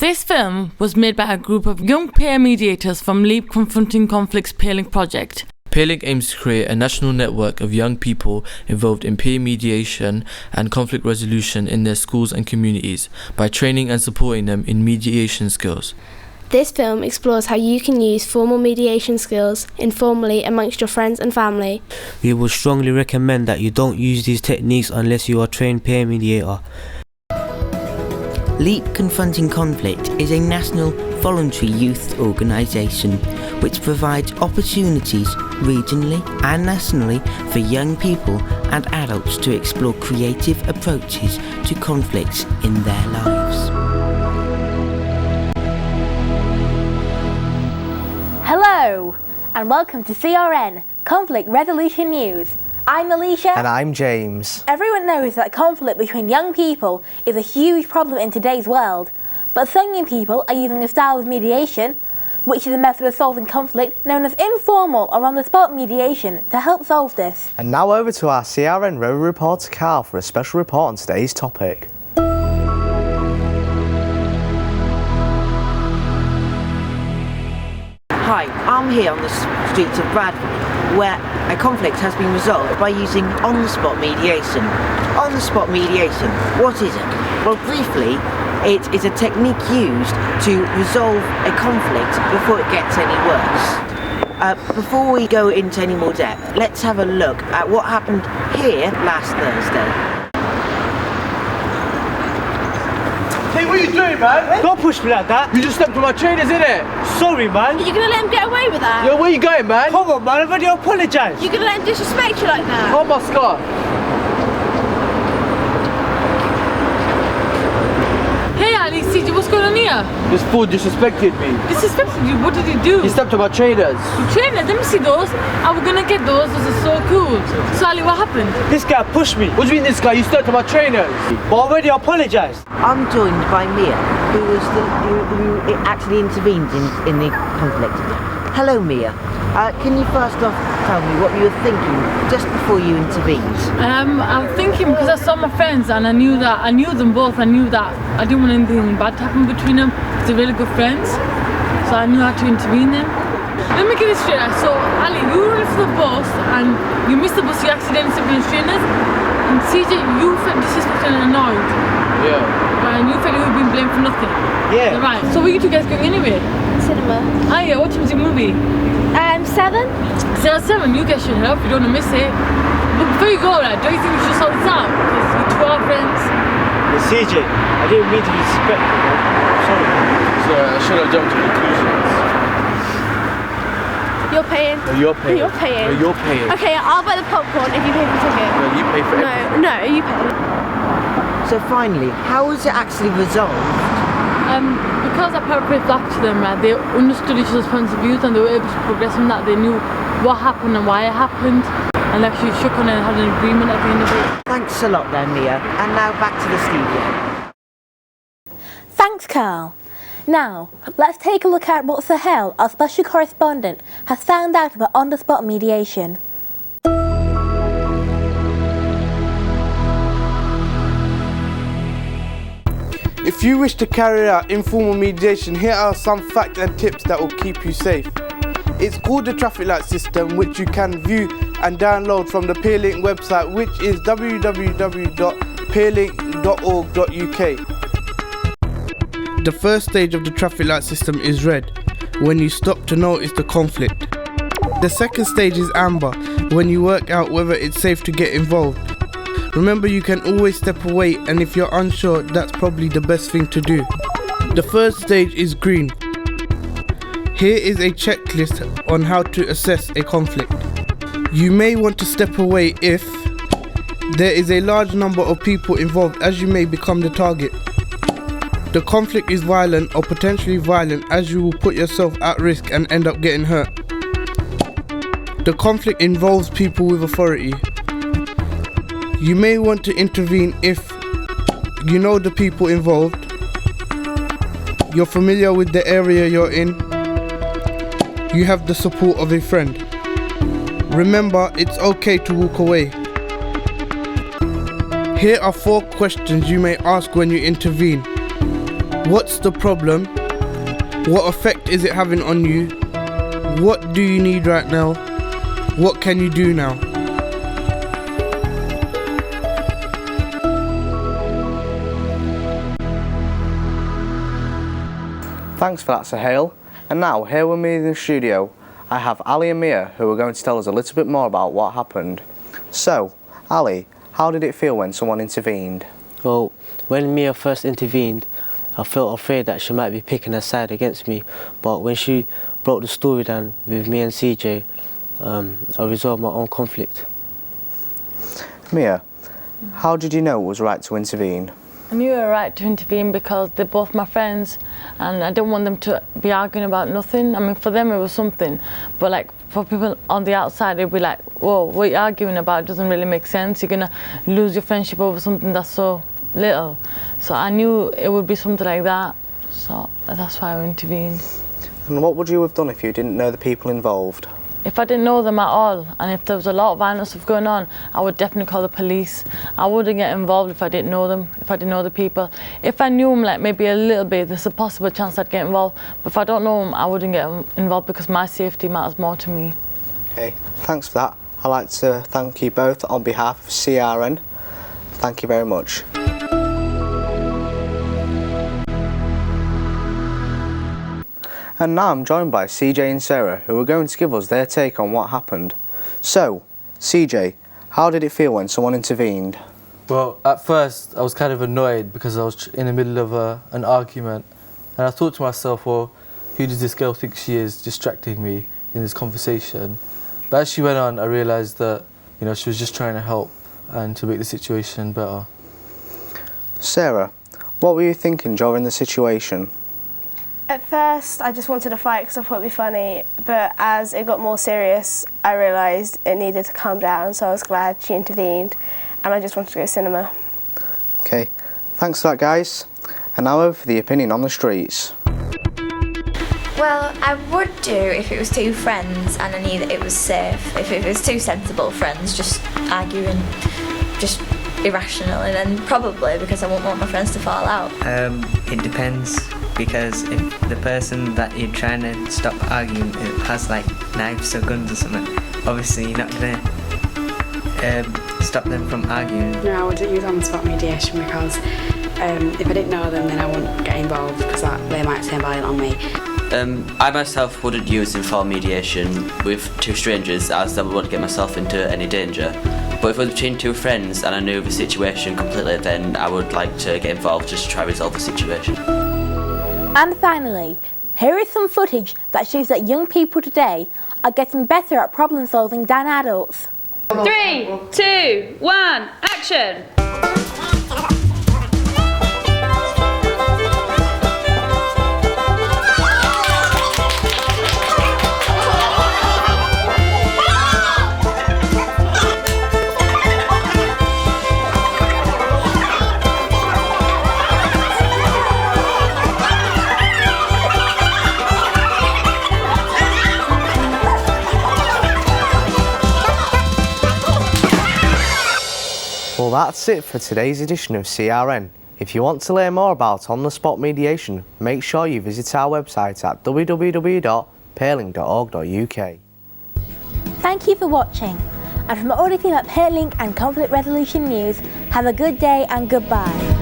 This film was made by a group of young peer mediators from LEAP Confronting Conflicts Peerlink project. Peerlink aims to create a national network of young people involved in peer mediation and conflict resolution in their schools and communities by training and supporting them in mediation skills. This film explores how you can use formal mediation skills informally amongst your friends and family. We would strongly recommend that you don't use these techniques unless you are a trained peer mediator. LEAP Confronting Conflict is a national voluntary youth organisation which provides opportunities regionally and nationally for young people and adults to explore creative approaches to conflicts in their lives. Hello and welcome to CRN, Conflict Resolution News. I'm Alicia. And I'm James. Everyone knows that conflict between young people is a huge problem in today's world, but some young people are using a style of mediation, which is a method of solving conflict known as informal or on-the-spot mediation, to help solve this. And now over to our CRN Rover reporter Carl for a special report on today's topic. Hi, I'm here on the streets of Bradford, where a conflict has been resolved by using on-the-spot mediation. On-the-spot mediation, what is it? Well, briefly, it is a technique used to resolve a conflict before it gets any worse. Before we go into any more depth, let's have a look at what happened here last Thursday. Hey, what are you doing, man? Don't push me like that. You just stepped on my trainers, innit? Sorry, man. You're gonna let him get away with that? Yo, where you going, man? Come on, man. I've already apologised. You're gonna let him disrespect you like that? Hold my scarf. Hey Ali, CJ, what's going on here? This fool disrespected me. Disrespected you? What did he do? He stepped on my trainers. Trainers, let me see those. Are we gonna get those? Those are so cool. So Ali, what happened? This guy pushed me. What do you mean this guy? You stepped on my trainers. But I already apologised. I'm joined by Mia, who actually intervened in the conflict. Hello, Mia. Can you first off tell me what you were thinking just before you intervened? I'm thinking because I saw my friends and I knew them both. I knew that I didn't want anything bad to happen between them. They're really good friends, so I knew how to intervene then. Let me get this straight. So Ali, you were running for the bus and you missed the bus. You accidentally stepped on the trainers. And CJ, you felt disrespected and annoyed. Yeah. And you felt you were being blamed for nothing. Yeah. Right. So where are you two guys going anyway? Cinema. Ah yeah, what time's the movie? 7? 7, you guys should help, you don't want to miss it. But before you go, don't you think we should sort this out? Because you two are friends. Yeah, CJ, I didn't mean to be disrespectful, man. Sorry. So I should have jumped to conclusions. You're paying. No, you're paying. You're paying. No, you're paying. Okay, I'll buy the popcorn if you pay for the ticket. No, you pay for everything. No, you pay. So finally, how was it actually resolved? Because I put back to them, right, they understood each other's points of view and they were able to progress from that. They knew what happened and why it happened and actually shook on it and had an agreement at the end of it. Thanks a lot then, Mia. And now back to the studio. Thanks, Carl. Now, let's take a look at what Sahel, our special correspondent, has found out about on-the-spot mediation. If you wish to carry out informal mediation, here are some facts and tips that will keep you safe. It's called the traffic light system, which you can view and download from the Peerlink website, which is www.peerlink.org.uk. The first stage of the traffic light system is red, when you stop to notice the conflict. The second stage is amber, when you work out whether it's safe to get involved. Remember, you can always step away, and if you're unsure, that's probably the best thing to do. The third stage is green. Here is a checklist on how to assess a conflict. You may want to step away if there is a large number of people involved, as you may become the target. The conflict is violent or potentially violent, as you will put yourself at risk and end up getting hurt. The conflict involves people with authority. You may want to intervene if you know the people involved, you're familiar with the area you're in, you have the support of a friend. Remember, it's okay to walk away. Here are 4 questions you may ask when you intervene. What's the problem? What effect is it having on you? What do you need right now? What can you do now? Thanks for that, Sahil. And now, here with me in the studio, I have Ali and Mia, who are going to tell us a little bit more about what happened. So, Ali, how did it feel when someone intervened? Well, when Mia first intervened, I felt afraid that she might be picking a side against me, but when she broke the story down with me and CJ, I resolved my own conflict. Mia, how did you know it was right to intervene? I knew it was right to intervene because they're both my friends and I didn't want them to be arguing about nothing. I mean, for them it was something, but like for people on the outside, they'd be like, whoa, what are you arguing about? It doesn't really make sense. You're gonna lose your friendship over something that's so little. So I knew it would be something like that, so that's why I intervened. And what would you have done if you didn't know the people involved? If I didn't know them at all, and if there was a lot of violent stuff going on, I would definitely call the police. I wouldn't get involved if I didn't know them, if I didn't know the people. If I knew them like maybe a little bit, there's a possible chance I'd get involved. But if I don't know them, I wouldn't get involved because my safety matters more to me. Okay, thanks for that. I'd like to thank you both on behalf of CRN. Thank you very much. And now I'm joined by CJ and Sarah, who are going to give us their take on what happened. So, CJ, how did it feel when someone intervened? Well, at first I was kind of annoyed because I was in the middle of an argument, and I thought to myself, well, who does this girl think she is, distracting me in this conversation? But as she went on, I realised that, you know, she was just trying to help and to make the situation better. Sarah, what were you thinking during the situation? At first, I just wanted to fight because I thought it'd be funny, but as it got more serious, I realised it needed to calm down, so I was glad she intervened, and I just wanted to go to cinema. Okay, thanks for that, guys. And now over for the opinion on the streets. Well, I would do if it was two friends and I knew that it was safe. If it was two sensible friends just arguing, just irrationally, then probably because I wouldn't want my friends to fall out. It depends, because if the person that you're trying to stop arguing has like knives or guns or something, obviously you're not going to stop them from arguing. No, I wouldn't use on-the-spot mediation because if I didn't know them then I wouldn't get involved because they might turn violent on me. I myself wouldn't use informed mediation with two strangers as I wouldn't get myself into any danger. But if it was between two friends and I knew the situation completely, then I would like to get involved just to try to resolve the situation. And finally, here is some footage that shows that young people today are getting better at problem solving than adults. 3, 2, 1, action! Well, that's it for today's edition of CRN. If you want to learn more about on-the-spot mediation, make sure you visit our website at www.pearling.org.uk. Thank you for watching, and from all the team at Pearling and Conflict Resolution News, have a good day and goodbye.